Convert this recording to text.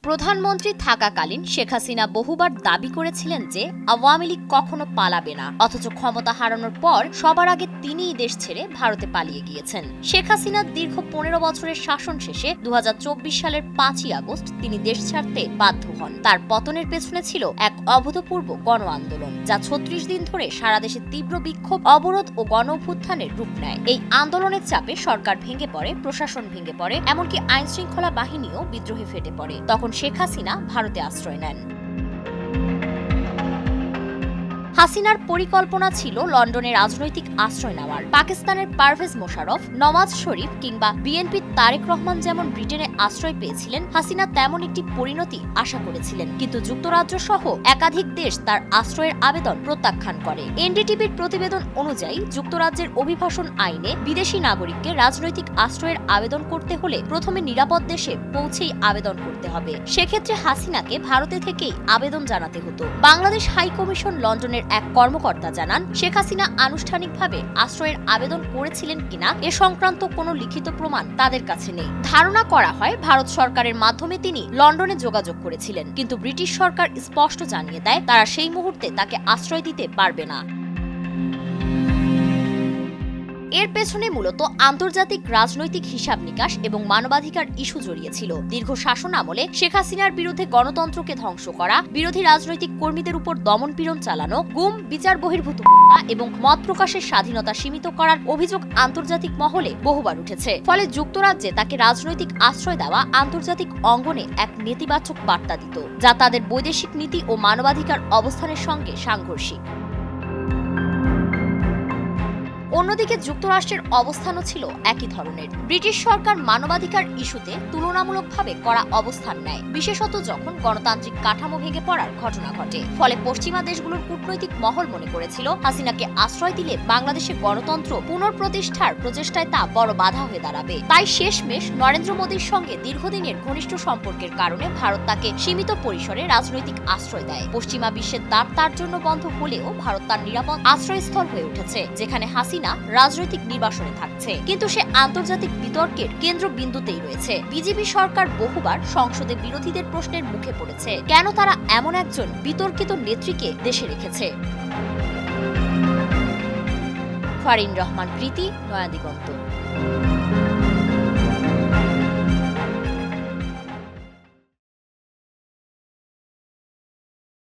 প্রধানমন্ত্রী থাকাকালীন শেখ হাসিনা বহুবার দাবি করেছিলেন যে আওয়ামী লীগ কখনো পালাবে না, অথচ ক্ষমতা হারানোর পর সবার আগে তিনিই দেশ ছেড়ে ভারতে পালিয়ে গিয়েছেন। শেখ হাসিনার দীর্ঘ ১৫ বছরের শাসন শেষে ২০২৪ সালের ৫ই আগস্ট তিনি দেশ ছাড়তে বাধ্য হন। তার পতনের পেছনে ছিল এক অভূতপূর্ব গণ আন্দোলন, যা ৩৬ দিন ধরে সারা দেশে তীব্র বিক্ষোভ, অবরোধ ও গণ অভ্যুত্থানের রূপ নেয়। এই আন্দোলনের চাপে সরকার ভেঙে পড়ে, প্রশাসন ভেঙে পড়ে, এমনকি আইন শৃঙ্খলা বাহিনীও বিদ্রোহে ফেটে পড়ে। তখন শেখ হাসিনা ভারতে আশ্রয় নেন। হাসিনার পরিকল্পনা ছিল লন্ডনে রাজনৈতিক আশ্রয় নেওয়ার। পাকিস্তানের পারভেজ মোশাররফ, নওয়াজ শরীফ কিংবা বিএনপির তারেক রহমান যেমন ব্রিটেনে আশ্রয় পেয়েছিলেন, হাসিনা তেমন একটি পরিণতি আশা করেছিলেন। কিন্তু যুক্তরাজ্য সহ একাধিক দেশ তার আশ্রয়ের আবেদন প্রত্যাখ্যান করে। এনডিটিভির প্রতিবেদন অনুযায়ী যুক্তরাজ্যের অভিবাসন আইনে বিদেশি নাগরিককে রাজনৈতিক আশ্রয়ের আবেদন করতে হলে প্রথমে নিরাপদ দেশে পৌঁছেই আবেদন করতে হবে। সেক্ষেত্রে হাসিনাকে ভারতে থেকেই আবেদন জানাতে হতো। বাংলাদেশ হাই কমিশন লন্ডনের এক কর্মকর্তা জানান, শেখ হাসিনা আনুষ্ঠানিকভাবে আশ্রয়ের আবেদন করেছিলেন কিনা এ সংক্রান্ত কোনো লিখিত প্রমাণ তাদের কাছে নেই। ধারণা করা হয় ভারত সরকারের মাধ্যমে তিনি লন্ডনে যোগাযোগ করেছিলেন, কিন্তু ব্রিটিশ সরকার স্পষ্ট জানিয়ে দেয় তারা সেই মুহূর্তে তাকে আশ্রয় দিতে পারবে না। এর পেছনে মূলত আন্তর্জাতিক রাজনৈতিক হিসাব নিকাশ এবং মানবাধিকার ইস্যু জড়িয়েছিল। দীর্ঘ শাসন আমলে শেখ হাসিনার বিরুদ্ধে গণতন্ত্রকে ধ্বংস করা, বিরোধী রাজনৈতিক কর্মীদের উপর দমনপীড়ন চালানো, গুম, বিচার বহির্ভূত হত্যা এবং মত প্রকাশের স্বাধীনতা সীমিত করার অভিযোগ আন্তর্জাতিক মহলে বহুবার উঠেছে। ফলে যুক্তরাজ্যে তাকে রাজনৈতিক আশ্রয় দেওয়া আন্তর্জাতিক অঙ্গনে এক নেতিবাচক বার্তা দিত, যা তাদের বৈদেশিক নীতি ও মানবাধিকার অবস্থানের সঙ্গে সাংঘর্ষিক। অন্যদিকে যুক্তরাষ্ট্রের অবস্থানও ছিল একই ধরনের। ব্রিটিশ সরকার মানবাধিকার ইস্যুতে তুলনামূলকভাবে কড়া অবস্থান নেয়, বিশেষত যখন গণতান্ত্রিক কাঠামো ভেঙে পড়ার ঘটনা ঘটে। ফলে পশ্চিমা দেশগুলোর কূটনৈতিক মহল মনে করেছিল হাসিনাকে আশ্রয় দিলে বাংলাদেশে গণতন্ত্র পুনঃপ্রতিষ্ঠার প্রচেষ্টায় তা বড় বাধা হয়ে দাঁড়াবে। তাই শেষমেশ নরেন্দ্র মোদীর সঙ্গে দীর্ঘদিনের ঘনিষ্ঠ সম্পর্কের কারণে ভারত তাকে সীমিত পরিসরে রাজনৈতিক আশ্রয় দেয়। পশ্চিমা বিশ্বের দ্বার তার জন্য বন্ধ হলেও ভারত তার নিরাপদ আশ্রয়স্থল হয়ে উঠেছে, যেখানে হাসিনা রাজনৈতিক নির্বাসনে থাকছে, কিন্তু সে আন্তর্জাতিক বিতর্কের কেন্দ্রবিন্দুতেই রয়েছে। বিজেপি সরকার বহুবার সংসদে বিরোধীদের প্রশ্নের মুখে পড়েছে কেন তারা এমন একজন বিতর্কিত নেত্রীকে দেশে রেখেছে। ফারিন রহমান প্রীতি, নয়া দিগন্ত।